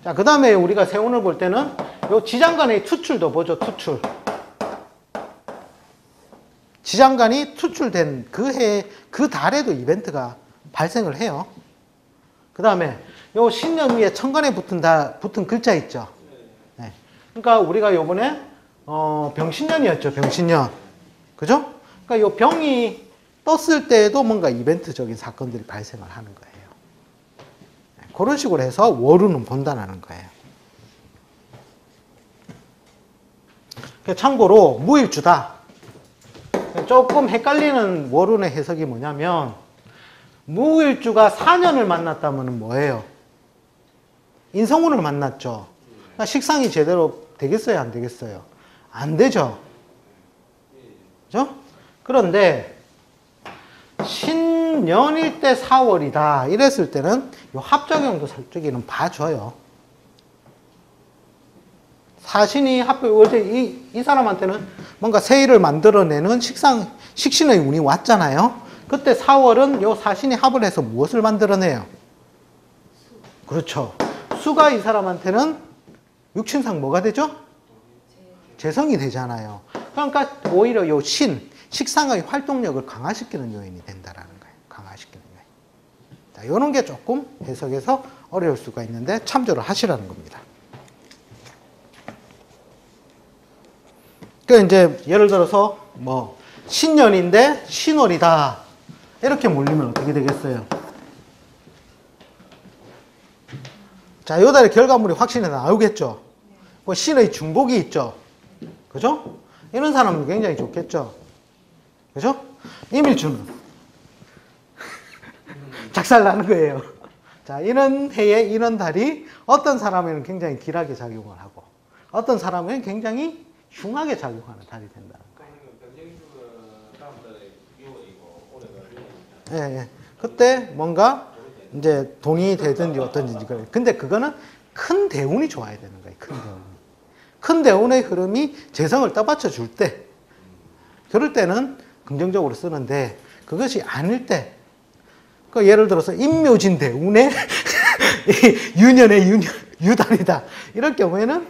자, 그 다음에 우리가 세운을 볼 때는 요 지장간의 투출도 보죠, 투출. 지장간이 투출된 그 해, 그 달에도 이벤트가 발생을 해요. 그 다음에 요 신년 위에 천간에 붙은 글자 있죠. 네. 그러니까 우리가 요번에, 병신년이었죠, 병신년. 그죠? 그러니까 요 병이 떴을 때에도 뭔가 이벤트적인 사건들이 발생을 하는 거예요. 네. 그런 식으로 해서 월운은 본다는 거예요. 참고로 무일주다. 조금 헷갈리는 월운의 해석이 뭐냐면 무일주가 4년을 만났다면 뭐예요? 인성운을 만났죠. 그러니까 식상이 제대로 되겠어요? 안 되겠어요? 안 되죠. 그죠? 그런데 신년일 때 4월이다 이랬을 때는 이 합작용도 솔직히는 봐줘요. 사신이 어제 이 사람한테는 뭔가 세일을 만들어내는 식신의 운이 왔잖아요. 그때 4월은 요 사신이 합을 해서 무엇을 만들어내요? 그렇죠. 수가 이 사람한테는 육친상 뭐가 되죠? 재성이 되잖아요. 그러니까 오히려 요 식상의 활동력을 강화시키는 요인이 된다라는 거예요. 강화시키는 요인. 자, 요런 게 조금 해석해서 어려울 수가 있는데 참조를 하시라는 겁니다. 그러니까 이제 예를 들어서 뭐 신년인데 신월이다 이렇게 몰리면 어떻게 되겠어요? 자, 요 달에 결과물이 확실히 나오겠죠. 뭐 신의 중복이 있죠. 그죠? 이런 사람은 굉장히 좋겠죠. 그죠? 임일주는 작살나는 거예요. 자, 이런 해에 이런 달이 어떤 사람에는 굉장히 길하게 작용을 하고 어떤 사람에는 굉장히 흉하게 작용하는 달이 된다는 거예요. 예, 예. 그때 뭔가 이제 돈이 되든지 어떤지 그래. 근데 그거는 큰 대운이 좋아야 되는 거예요. 큰 대운. 큰 대운의 흐름이 재성을 떠받쳐 줄 때, 그럴 때는 긍정적으로 쓰는데 그것이 아닐 때, 그 예를 들어서 임묘진 대운의 유년의 유달이다. 이럴 경우에는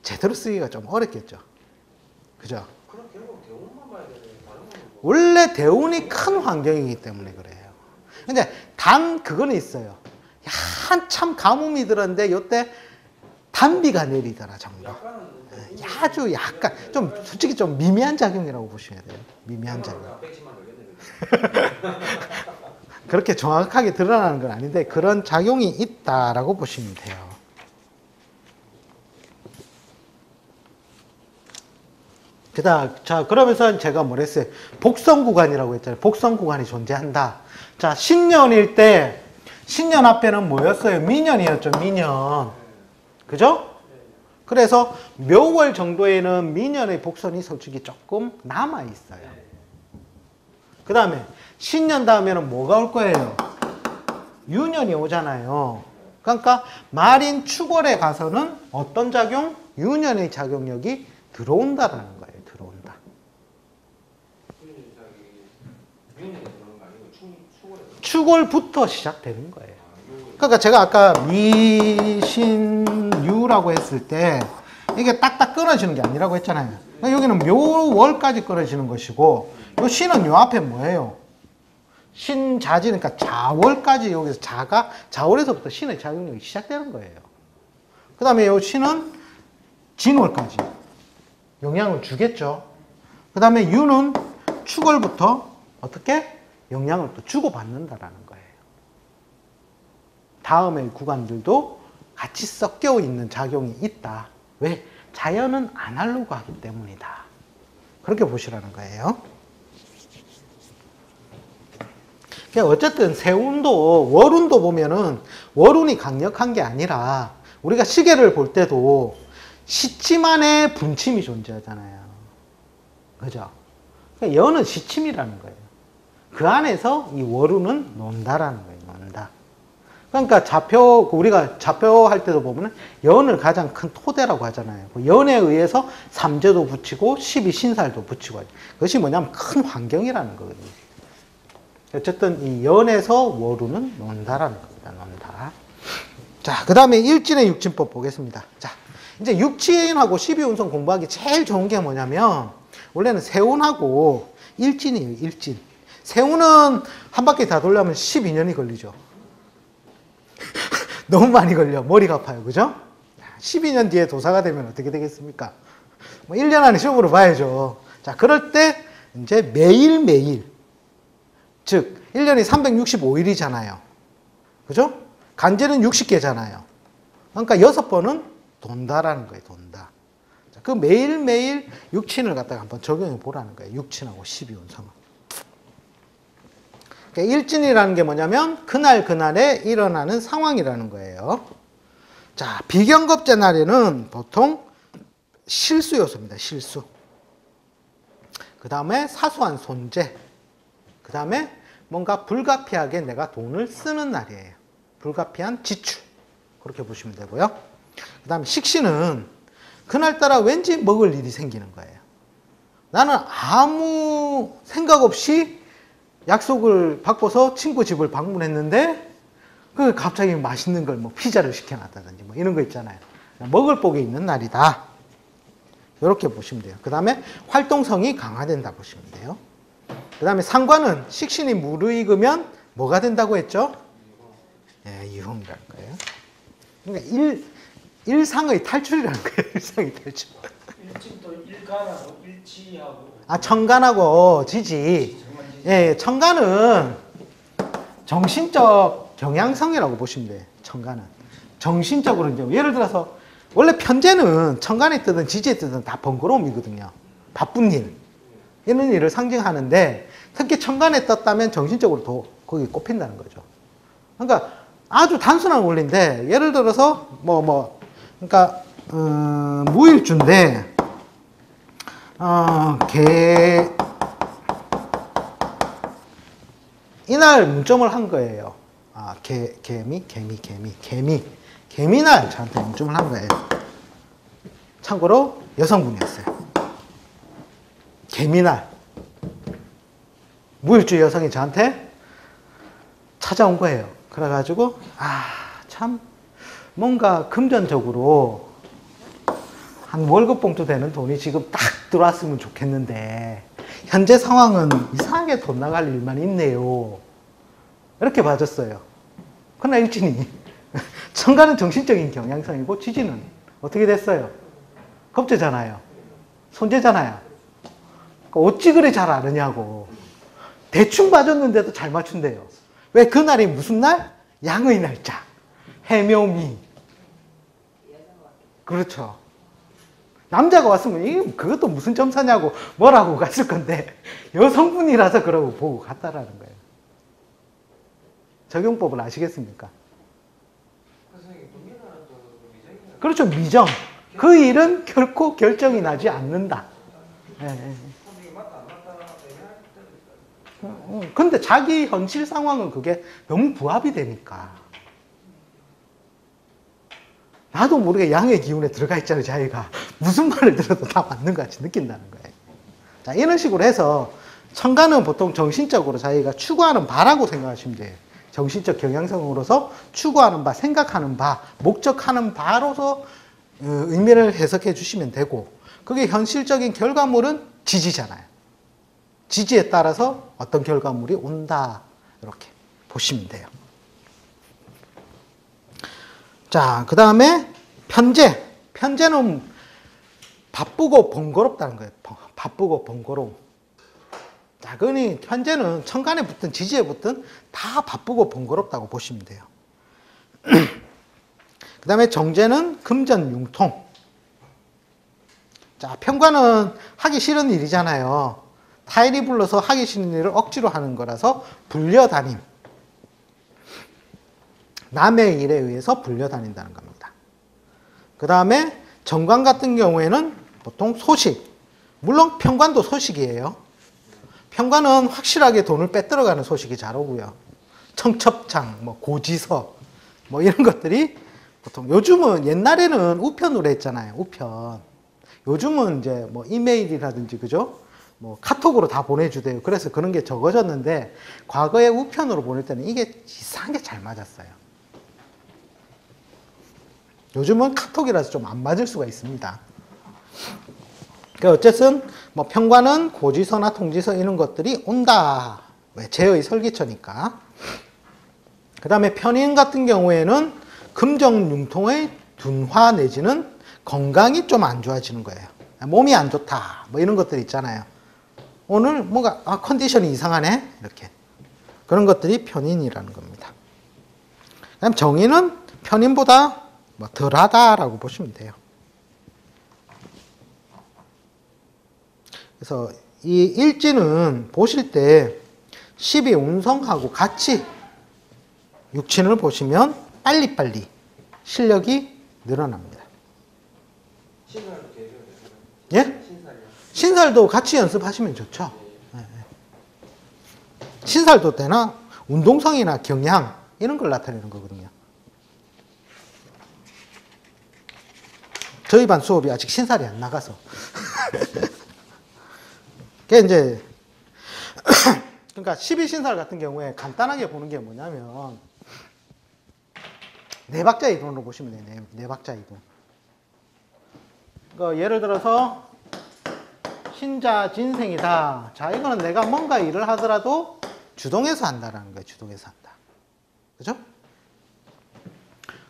제대로 쓰기가 좀 어렵겠죠. 그죠? 그럼 결국 대운만 봐야 되네. 원래 대운이 큰 환경이기 때문에 그래요. 근데 단 그거는 있어요. 한참 가뭄이 들었는데 요때 단비가 내리더라 정도. 아주 약간 좀 솔직히 좀 미미한 작용이라고 보셔야 돼요. 미미한 작용. 그렇게 정확하게 드러나는 건 아닌데 그런 작용이 있다라고 보시면 돼요. 자, 그러면서 제가 뭘 했어요? 복성 구간이라고 했잖아요. 복성 구간이 존재한다. 자, 신년일 때, 신년 앞에는 뭐였어요? 미년이었죠, 미년. 그죠? 그래서 묘월 정도에는 미년의 복선이 솔직히 조금 남아있어요. 그 다음에, 신년 다음에는 뭐가 올 거예요? 유년이 오잖아요. 그러니까, 말인 축월에 가서는 어떤 작용? 유년의 작용력이 들어온다라는 거예요. 들어온다. 축월부터 시작되는 거예요. 그러니까 제가 아까 미신유라고 했을 때 이게 딱딱 끊어지는 게 아니라고 했잖아요. 여기는 묘월까지 끊어지는 것이고 요 신은 요 앞에 뭐예요? 신자지, 그러니까 자월까지 여기서 자월에서부터 신의 작용력이 시작되는 거예요. 그 다음에 요 신은 진월까지 영향을 주겠죠. 그 다음에 유는 축월부터 어떻게? 영향을 또 주고받는다라는 거예요. 다음의 구간들도 같이 섞여 있는 작용이 있다. 왜? 자연은 아날로그하기 때문이다. 그렇게 보시라는 거예요. 어쨌든 세운도 월운도 보면은 월운이 강력한 게 아니라 우리가 시계를 볼 때도 시침안에 분침이 존재하잖아요. 그죠? 그러니까 연은 시침이라는 거예요. 그 안에서 이 월운은 논다라는 거예요. 논다. 그러니까 우리가 좌표 할 때도 보면은 연을 가장 큰 토대라고 하잖아요. 연에 의해서 삼재도 붙이고 12신살도 붙이고 하죠. 그것이 뭐냐면 큰 환경이라는 거거든요. 어쨌든 이 연에서 월운은 논다라는 겁니다. 논다. 자, 그 다음에 일진의 육진법 보겠습니다. 자, 이제 육진하고 12운송 공부하기 제일 좋은 게 뭐냐면, 원래는 세운하고 일진이에요, 일진. 세운은 한 바퀴 다 돌려면 12년이 걸리죠. 너무 많이 걸려. 머리가 아파요. 그죠? 12년 뒤에 도사가 되면 어떻게 되겠습니까? 뭐 1년 안에 시험으로 봐야죠. 자, 그럴 때 이제 매일매일, 즉 1년이 365일이잖아요. 그죠? 간제는 60개잖아요. 그러니까 6번은 돈다라는 거예요. 돈다. 자, 그 매일매일 육친을 갖다가 한번 적용해 보라는 거예요. 육친하고 12운성은. 그러니까 일진이라는 게 뭐냐면 그날 그날에 일어나는 상황이라는 거예요. 자, 비경겁제 날에는 보통 실수 요소입니다. 실수. 그 다음에 사소한 손재. 그 다음에 뭔가 불가피하게 내가 돈을 쓰는 날이에요. 불가피한 지출. 그렇게 보시면 되고요. 그 다음에 식신은 그날따라 왠지 먹을 일이 생기는 거예요. 나는 아무 생각 없이 약속을 바꿔서 친구 집을 방문했는데 그 갑자기 맛있는 걸 뭐 피자를 시켜놨다든지 뭐 이런 거 있잖아요. 먹을 복이 있는 날이다. 이렇게 보시면 돼요. 그 다음에 활동성이 강화된다 보시면 돼요. 그 다음에 상관은 식신이 무르익으면 뭐가 된다고 했죠? 예, 유흥이라는 거예요. 그러니까 일상의 탈출이라는 거예요. 일상의 탈출. 일진도 일간하고 일치하고. 아, 청간하고 지지. 예, 청간은 정신적 경향성이라고 보시면 돼요. 청간은. 정신적으로 이제 예를 들어서 원래 편제는 청간의 뜻은 지지의 뜻은 다 번거로움이거든요. 바쁜 일. 이런 일을 상징하는데 특히 청간에 떴다면 정신적으로 더 거기 꼽힌다는 거죠. 그러니까 아주 단순한 원리인데 예를 들어서 그러니까 무일주인데 이날 문점을 한 거예요. 아, 개미날 저한테 문점을 한 거예요. 참고로 여성분이었어요. 개미날. 무일주 여성이 저한테 찾아온 거예요. 그래가지고, 참, 뭔가 금전적으로 한 월급 봉투 되는 돈이 지금 딱 들어왔으면 좋겠는데, 현재 상황은 이상하게 돈 나갈 일만 있네요. 이렇게 봐줬어요. 그러나 일진이, 청가는 정신적인 경향성이고, 지지는 어떻게 됐어요? 겁재잖아요. 손재잖아요. 어찌 그래 잘 아느냐고. 대충 봐줬는데도 잘 맞춘대요. 왜 그날이 무슨 날? 양의 날짜. 해묘미. 그렇죠. 남자가 왔으면 이 그것도 무슨 점사냐고 뭐라고 갔을 건데 여성분이라서 그러고 보고 갔다라는 거예요. 적용법을 아시겠습니까? 그렇죠. 미정. 그 일은 결코 결정이 나지 않는다. 예. 근데 자기 현실 상황은 그게 너무 부합이 되니까. 나도 모르게 양의 기운에 들어가 있잖아요, 자기가. 무슨 말을 들어도 다 맞는 것 같이 느낀다는 거예요. 자, 이런 식으로 해서 청가는 보통 정신적으로 자기가 추구하는 바라고 생각하시면 돼요. 정신적 경향성으로서 추구하는 바, 생각하는 바, 목적하는 바로서 의미를 해석해 주시면 되고, 그게 현실적인 결과물은 지지잖아요. 지지에 따라서 어떤 결과물이 온다. 이렇게 보시면 돼요. 자, 그 다음에 편제. 편제는 바쁘고 번거롭다는 거예요. 바쁘고 번거로움. 자, 그러니 편제는 천간에 붙든 지지에 붙든 다 바쁘고 번거롭다고 보시면 돼요. 그 다음에 정제는 금전융통. 자, 편관은 하기 싫은 일이잖아요. 타인이 불러서 하기 싫은 일을 억지로 하는 거라서 불려다님. 남의 일에 의해서 불려다닌다는 겁니다. 그 다음에 정관 같은 경우에는 보통 소식. 물론 편관도 소식이에요. 편관은 확실하게 돈을 빼들어가는 소식이 잘 오고요. 청첩장, 고지서, 이런 것들이 보통 요즘은 옛날에는 우편으로 했잖아요. 우편. 요즘은 이제 이메일이라든지 그죠? 카톡으로 다 보내주대요. 그래서 그런 게 적어졌는데 과거에 우편으로 보낼 때는 이게 이상하게 잘 맞았어요. 요즘은 카톡이라서 좀 안 맞을 수가 있습니다. 어쨌든 뭐 평관은 고지서나 통지서 이런 것들이 온다. 왜? 제의 설기처니까. 그 다음에 편인 같은 경우에는 금정융통의 둔화 내지는 건강이 좀 안 좋아지는 거예요. 몸이 안 좋다. 뭐 이런 것들 있잖아요. 오늘 뭔가 컨디션이 이상하네. 이렇게. 그런 것들이 편인이라는 겁니다. 그다음 정인은 편인보다 뭐 덜하다라고 보시면 돼요. 그래서 이 일지는 보실 때 12운성하고 같이 육친을 보시면 빨리빨리 실력이 늘어납니다. 신살도 계셔야 돼요. 예? 신살이요. 신살도 같이 연습하시면 좋죠. 예. 신살도 되나 운동성이나 경향 이런 걸 나타내는 거거든요. 저희 반 수업이 아직 신살이 안 나가서. 그게 이제 그러니까 12신살 같은 경우에 간단하게 보는 게 뭐냐면 네 박자 이동으로 보시면 돼요. 네 박자 이동. 그러니까 예를 들어서 신자 진생이다. 자, 이거는 내가 뭔가 일을 하더라도 주동해서 한다라는 거예요. 주동해서 한다. 그죠?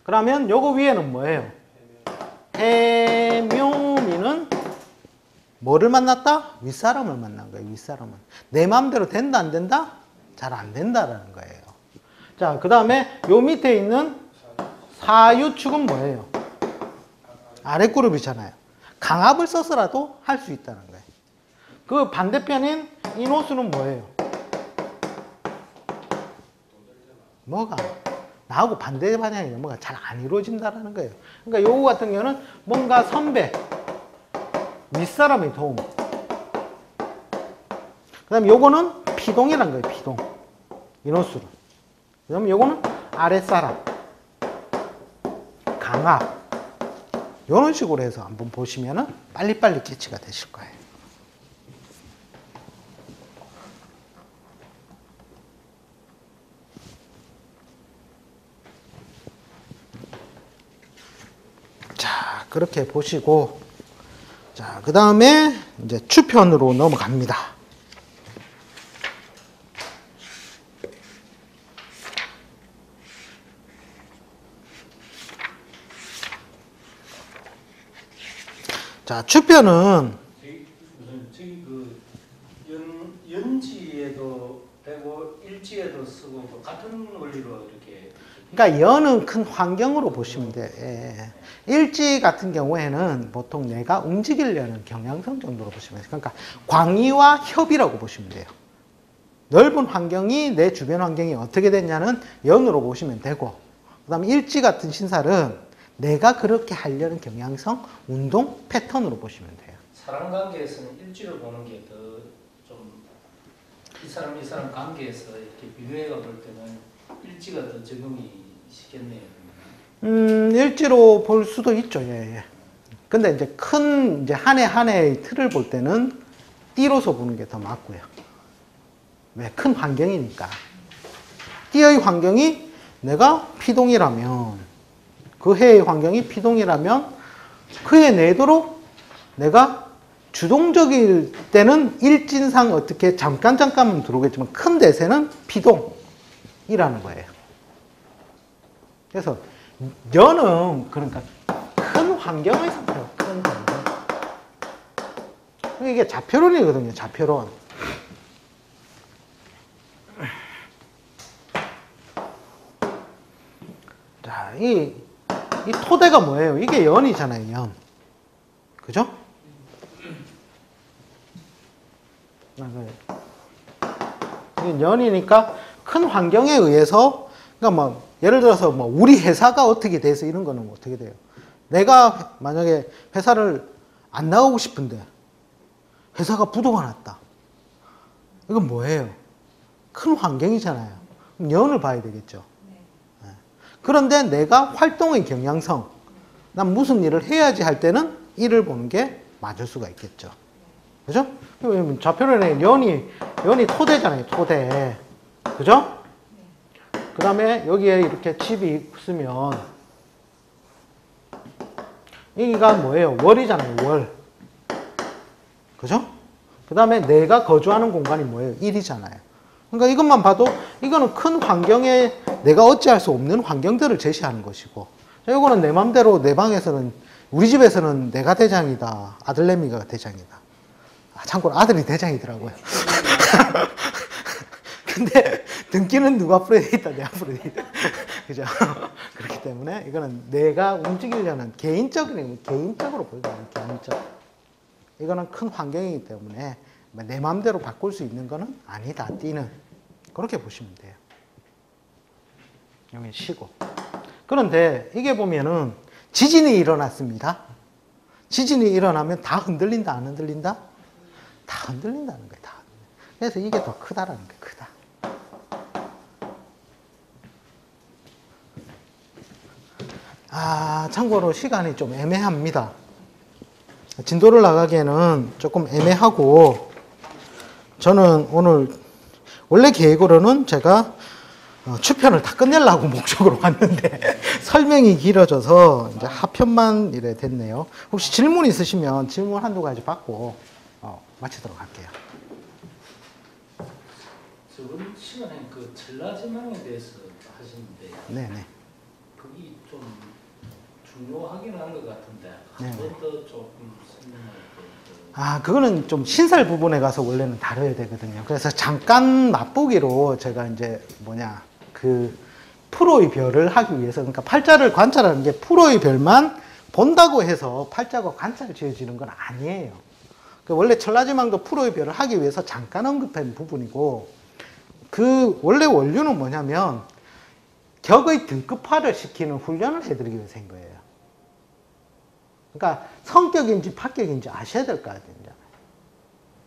그러면 요거 위에는 뭐예요? 해묘미는 뭐를 만났다? 윗사람을 만난 거예요. 윗사람을. 내 마음대로 된다 안 된다? 잘 안 된다라는 거예요. 자, 그 다음에 요 밑에 있는 사유축은 뭐예요? 아랫그룹이잖아요. 강압을 써서라도 할 수 있다는 거예요. 그 반대편인 인호수는 뭐예요? 뭐가? 나하고 반대 방향이 뭐가 잘 안 이루어진다라는 거예요. 그러니까 요거 같은 경우는 뭔가 선배, 윗사람의 도움. 그 다음에 요거는 피동이란 거예요. 피동. 인호수로. 그 다음에 요거는 아랫사람. 강압. 이런 식으로 해서 한번 보시면은 빨리빨리 캐치가 되실 거예요. 자, 그렇게 보시고, 자, 그 다음에 이제 추편으로 넘어갑니다. 자, 추편은 저기 그 연지에도 되고 일지에도 쓰고 뭐 같은 원리로 이렇게. 그러니까 연은 큰 환경으로 보시면 돼. 예. 일지 같은 경우에는 보통 내가 움직이려는 경향성 정도로 보시면 돼요. 그러니까 광의와 협이라고 보시면 돼요. 넓은 환경이 내 주변 환경이 어떻게 됐냐는 연으로 보시면 되고, 그 다음에 일지 같은 신살은 내가 그렇게 하려는 경향성, 운동 패턴으로 보시면 돼요. 사람 관계에서는 일지를 보는 게 더 좀 이 사람 관계에서 이렇게 비교해가 볼 때는 일지가 더 적용이 쉽겠네요. 일지로 볼 수도 있죠. 예, 예. 근데 이제 큰 이제 한 해 한 해의 틀을 볼 때는 띠로서 보는 게 더 맞고요. 왜? 큰 환경이니까. 띠의 환경이 내가 피동이라면, 그 해의 환경이 피동이라면 그 해 내도록 내가 주동적일 때는 일진상 어떻게 잠깐은 들어오겠지만 큰 대세는 피동이라는 거예요. 그래서 연은 그러니까 큰 환경에서 봐요. 큰 환경. 이게 좌표론이거든요. 좌표론. 자, 이 토대가 뭐예요? 이게 연이잖아요. 연. 그죠? 이게 연이니까 큰 환경에 의해서, 그러니까 뭐 예를 들어서 뭐 우리 회사가 어떻게 돼서 이런 거는 뭐 어떻게 돼요? 내가 만약에 회사를 안 나가고 싶은데 회사가 부도가 났다. 이건 뭐예요? 큰 환경이잖아요. 그럼 연을 봐야 되겠죠. 네. 그런데 내가 활동의 경향성, 난 무슨 일을 해야지 할 때는 일을 보는 게 맞을 수가 있겠죠. 그죠? 좌표론에 연이 토대잖아요. 토대. 그죠? 그 다음에 여기에 이렇게 칩이 있으면 여기가 뭐예요? 월이잖아요, 월. 그죠? 그 다음에 내가 거주하는 공간이 뭐예요? 1이잖아요. 그러니까 이것만 봐도 이거는 큰 환경에 내가 어찌할 수 없는 환경들을 제시하는 것이고, 이거는 내 맘대로 내 방에서는, 우리 집에서는 내가 대장이다, 아들내미가 대장이다. 참고로 아들이 대장이더라고요. 근데 등기는 누가 앞으로 돼 있다, 내 앞으로 돼 있다. 그죠? 그렇기 때문에 이거는 내가 움직이려는 개인적으로 보이거든요. 개인적. 이거는 큰 환경이기 때문에 내 마음대로 바꿀 수 있는 거는 아니다, 띠는. 그렇게 보시면 돼요. 여기 쉬고. 그런데 이게 보면은 지진이 일어났습니다. 지진이 일어나면 다 흔들린다, 안 흔들린다? 다 흔들린다는 거예요, 다. 그래서 이게 더 크다라는 거예요, 크다. 참고로 시간이 좀 애매합니다. 진도를 나가기에는 조금 애매하고, 저는 오늘 원래 계획으로는 제가 추편을 다 끝내려고 목적으로 왔는데 설명이 길어져서 이제 하편만 이래 됐네요. 혹시 질문 있으시면 질문 한두 가지 받고 마치도록 할게요. 저번 시간에 그 전라지망에 대해서 하시는데 네네. 그게 좀 중요하긴 한 것 같은데 한 번 더 조금 설명을 그거는 좀 신설 부분에 가서 원래는 다뤄야 되거든요. 그래서 잠깐 맛보기로 제가 이제 그 프로의 별을 하기 위해서, 그러니까 팔자를 관찰하는 게 프로의 별만 본다고 해서 팔자가 관찰 지어지는 건 아니에요. 원래 천라지망도 프로의 별을 하기 위해서 잠깐 언급한 부분이고, 그 원래 원료는 뭐냐면 격의 등급화를 시키는 훈련을 해드리기 위해서 한 거예요. 그러니까 성격인지 파격인지 아셔야 될 거 아니에요.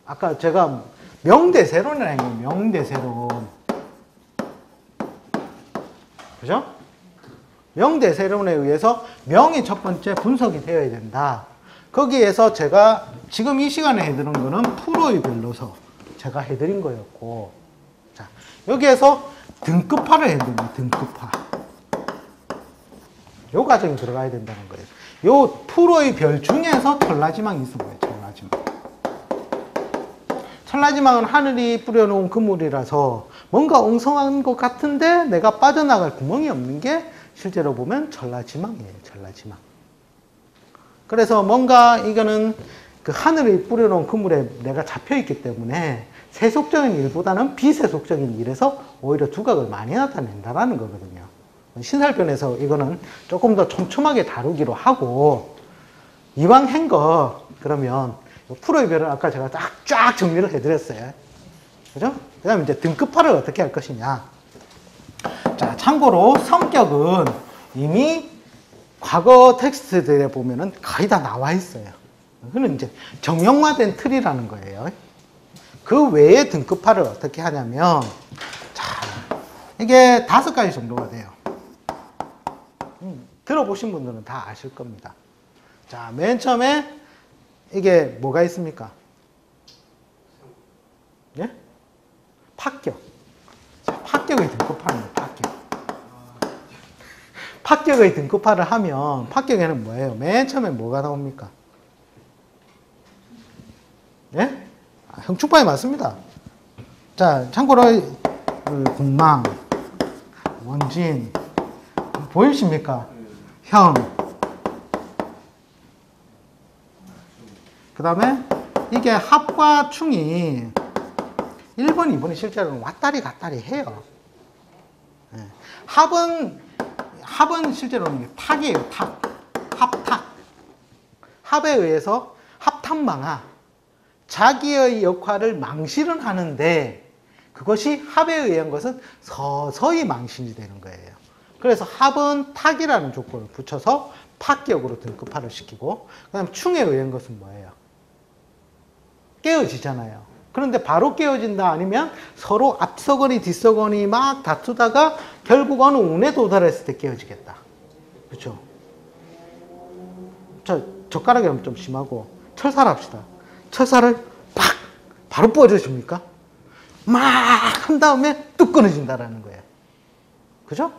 아까 제가 명대세론이라는 게 명대세론. 그죠? 명대세론에 의해서 명이 첫 번째 분석이 되어야 된다. 거기에서 제가 지금 이 시간에 해드린 거는 프로의 별로서 제가 해드린 거였고, 자, 여기에서 등급화를 해드립니다. 등급화. 요 과정이 들어가야 된다는 거예요. 요 프로의 별 중에서 천라지망이 있는 거예요. 천라지망. 천라지망은 하늘이 뿌려놓은 그물이라서 뭔가 엉성한 것 같은데 내가 빠져나갈 구멍이 없는 게 실제로 보면 천라지망이에요. 천라지망. 그래서 뭔가 이거는 그 하늘이 뿌려놓은 그물에 내가 잡혀있기 때문에 세속적인 일보다는 비세속적인 일에서 오히려 두각을 많이 나타낸다라는 거거든요. 신살편에서 이거는 조금 더 촘촘하게 다루기로 하고, 이왕 한 거 그러면 프로의 별은 아까 제가 쫙 정리를 해드렸어요. 그죠? 그 다음에 이제 등급화를 어떻게 할 것이냐. 자, 참고로 성격은 이미 과거 텍스트들에 보면은 거의 다 나와 있어요. 그는 이제 정형화된 틀이라는 거예요. 그 외에 등급화를 어떻게 하냐면, 자, 이게 5가지 정도가 돼요. 들어보신 분들은 다 아실 겁니다. 자, 맨 처음에 이게 뭐가 있습니까? 예? 파격. 자, 파격의 등급화입니다. 파격. 파격의 등급화를 하면 파격에는 뭐예요? 맨 처음에 뭐가 나옵니까? 예? 형충파에 맞습니다. 자, 참고로 공망, 원진 보이십니까? 형. 그 다음에 이게 합과 충이 1번, 2번이 실제로는 왔다리 갔다리 해요. 예. 합은 실제로는 탁이에요. 탁. 합탁. 합에 의해서 합탁망하. 자기의 역할을 망실은 하는데 그것이 합에 의한 것은 서서히 망신이 되는 거예요. 그래서 합은 탁이라는 조건을 붙여서 파격으로 등급화를 시키고, 그 다음에 충에 의한 것은 뭐예요? 깨어지잖아요. 그런데 바로 깨어진다 아니면 서로 앞서거니 뒤서거니 막 다투다가 결국 어느 운에 도달했을 때 깨어지겠다. 그렇죠? 자, 젓가락이 하면 좀 심하고 철사를 합시다. 철사를 팍! 바로 부어주십니까? 막 한 다음에 뚝 끊어진다라는 거예요. 그죠?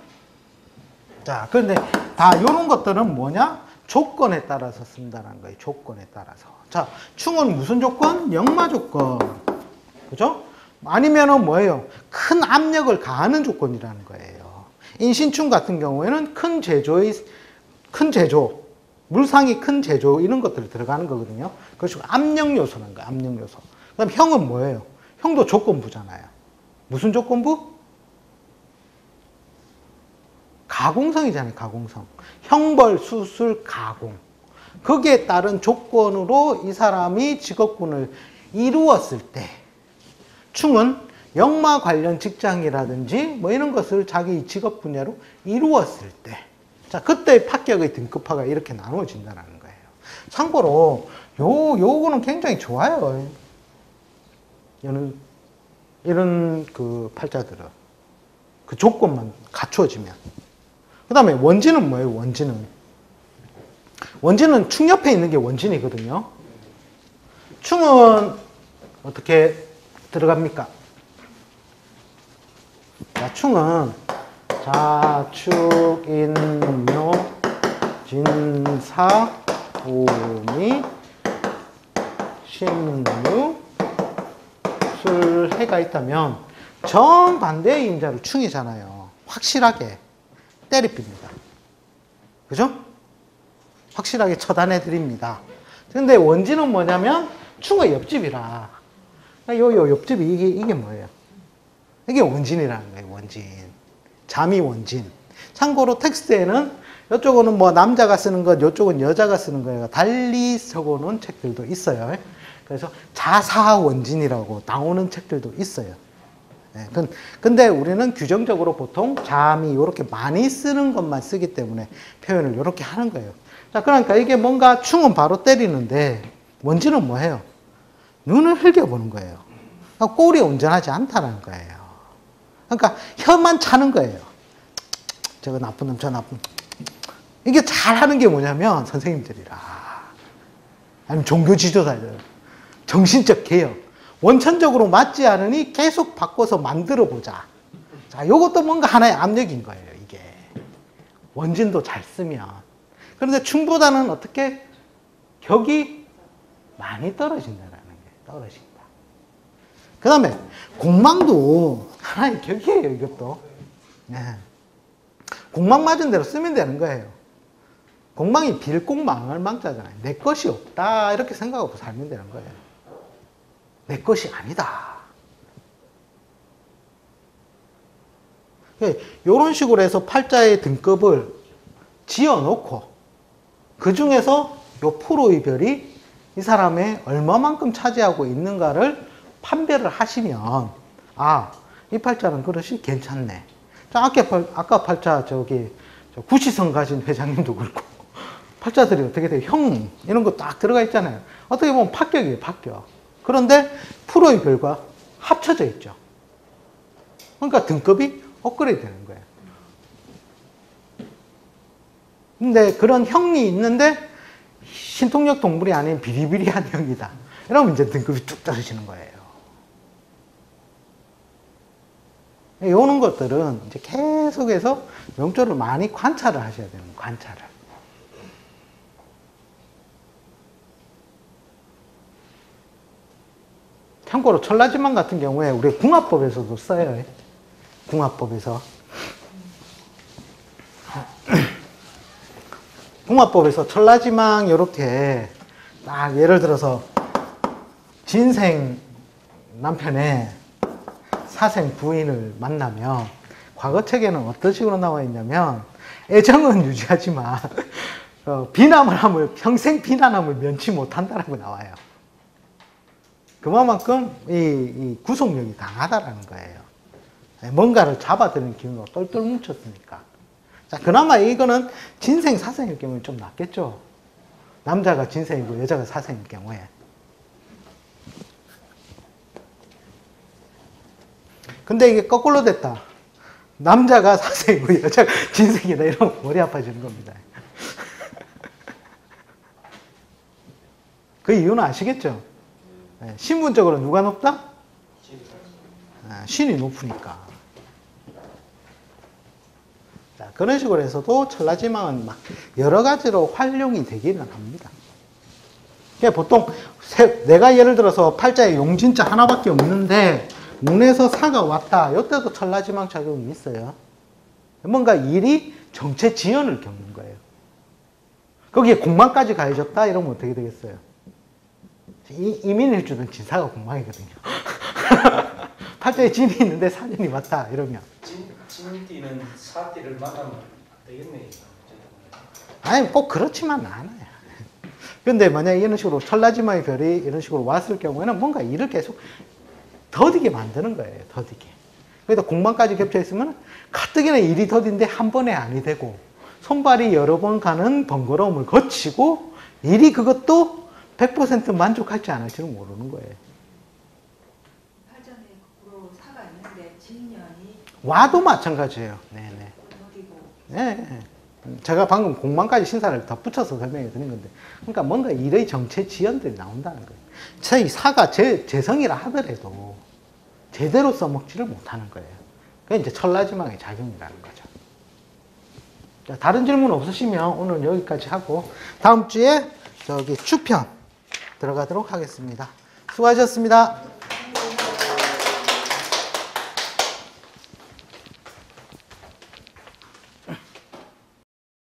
자, 그런데 다 이런 것들은 뭐냐? 조건에 따라서 쓴다는 거예요. 조건에 따라서. 자, 충은 무슨 조건? 역마 조건. 그죠? 아니면은 뭐예요? 큰 압력을 가하는 조건이라는 거예요. 인신충 같은 경우에는 큰 제조, 물상이 큰 제조, 이런 것들이 들어가는 거거든요. 그래서 압력 요소라는 거예요. 압력 요소. 그 다음 형은 뭐예요? 형도 조건부잖아요. 무슨 조건부? 가공성이잖아요. 가공성. 형벌, 수술, 가공. 거기에 따른 조건으로 이 사람이 직업군을 이루었을 때 충은 역마 관련 직장이라든지 뭐 이런 것을 자기 직업 분야로 이루었을 때, 자, 그때 합격의 등급화가 이렇게 나누어진다는 거예요. 참고로 요거는 굉장히 좋아요. 이런 그 팔자들은 그 조건만 갖추어지면. 그 다음에 원진은 뭐예요? 원진은 충 옆에 있는 게 원진이거든요. 충은 어떻게 들어갑니까? 자, 충은 자축, 인묘, 진사, 오미, 신유, 술해가 있다면 정반대의 임자로 충이잖아요. 확실하게 때리빕니다. 그죠? 확실하게 처단해 드립니다. 근데 원진은 뭐냐면 충의 옆집이라. 요 옆집이 이게 뭐예요? 이게 원진이라는 거예요. 원진. 잠이 원진. 참고로 텍스트에는 이쪽은 뭐 남자가 쓰는 것, 이쪽은 여자가 쓰는 거예요. 달리 적어놓은 책들도 있어요. 그래서 자사원진이라고 나오는 책들도 있어요. 네, 근데 우리는 규정적으로 보통 잠이 이렇게 많이 쓰는 것만 쓰기 때문에 표현을 이렇게 하는 거예요. 자, 그러니까 이게 뭔가 충은 바로 때리는데 원진은 뭐예요? 눈을 흘겨보는 거예요. 그러니까 꼴이 온전하지 않다는 거예요. 그러니까 혀만 차는 거예요. 저거 나쁜 놈, 저 나쁜 놈. 이게 잘하는 게 뭐냐면 선생님들이라, 아니면 종교 지도자들, 정신적 개혁, 원천적으로 맞지 않으니 계속 바꿔서 만들어 보자. 자, 이것도 뭔가 하나의 압력인 거예요. 이게 원진도 잘 쓰면. 그런데 충보다는 어떻게 격이 많이 떨어진다는 게 떨어진다. 그 다음에 공망도 하나의 격이에요. 이것도. 네. 공망 맞은 대로 쓰면 되는 거예요. 공망이 빌공망을 망자잖아요. 내 것이 없다 이렇게 생각하고 살면 되는 거예요. 내 것이 아니다. 이런 식으로 해서 팔자의 등급을 지어놓고 그 중에서 요 프로의 별이 이 사람의 얼마만큼 차지하고 있는가를 판별을 하시면, 아, 이 팔자는 그릇이 괜찮네. 자, 아까 팔자 구시성 가진 회장님도 그렇고 팔자들이 어떻게 돼요? 형 이런 거 딱 들어가 있잖아요. 어떻게 보면 합격이에요. 합격. 그런데 프로의 별과 합쳐져 있죠. 그러니까 등급이 업그레이드 되는 거예요. 근데 그런 형이 있는데 신통력 동물이 아닌 비리비리한 형이다. 이러면 이제 등급이 뚝 떨어지는 거예요. 이런 것들은 이제 계속해서 명조를 많이 관찰을 하셔야 되는 거예요. 관찰을. 참고로 천라지망 같은 경우에 우리 궁합법에서도 써요. 궁합법에서. 궁합법에서 천라지망 이렇게 딱 예를 들어서 진생 남편의 사생 부인을 만나면 과거책에는 어떤 식으로 나와 있냐면 애정은 유지하지만 평생 비난함을 면치 못한다라고 나와요. 그만큼 이 구속력이 강하다라는 거예요. 뭔가를 잡아들이는 기운으로 똘똘 뭉쳤으니까. 자, 그나마 이거는 진생 사생일 경우에 좀 낫겠죠. 남자가 진생이고 여자가 사생일 경우에. 근데 이게 거꾸로 됐다. 남자가 사생이고 여자가 진생이다. 이러면 머리 아파지는 겁니다. 그 이유는 아시겠죠? 신분적으로 누가 높다? 신이 높으니까. 자, 그런 식으로 해서도 천라지망은 막 여러 가지로 활용이 되기는 합니다. 그러니까 보통 내가 예를 들어서 팔자에 용진자 하나밖에 없는데 운에서 사가 왔다. 이때도 천라지망 작용이 있어요. 뭔가 일이 정체지연을 겪는 거예요. 거기에 공망까지 가해졌다 이러면 어떻게 되겠어요? 이민일주는 진사가 공망이거든요. 팔자에 진이 있는데 사진이 왔다 이러면 진띠는 사띠를 만나면 안 되겠네요. 아니 꼭 그렇지만 않아요. 근데 만약에 이런 식으로 천라지마의 별이 이런 식으로 왔을 경우에는 뭔가 일을 계속 더디게 만드는 거예요. 더디게. 그래도 공방까지 겹쳐 있으면 가뜩이나 일이 더딘데 한 번에 아니 되고 손발이 여러 번 가는 번거로움을 거치고 일이 그것도 100% 만족하지 않을지는 모르는 거예요. 팔전에 거꾸로 사가 있는데 진년이 와도 마찬가지예요. 네네. 어디고 네. 제가 방금 공망까지 신사를 덧붙여서 설명해 드린 건데, 그러니까 뭔가 일의 정체 지연들이 나온다는 거예요. 이 사가 재성이라 하더라도 제대로 써먹지를 못하는 거예요. 그게 이제 천라지망의 작용이라는 거죠. 자, 다른 질문 없으시면 오늘 여기까지 하고 다음 주에 저기 추편 들어가도록 하겠습니다. 수고하셨습니다.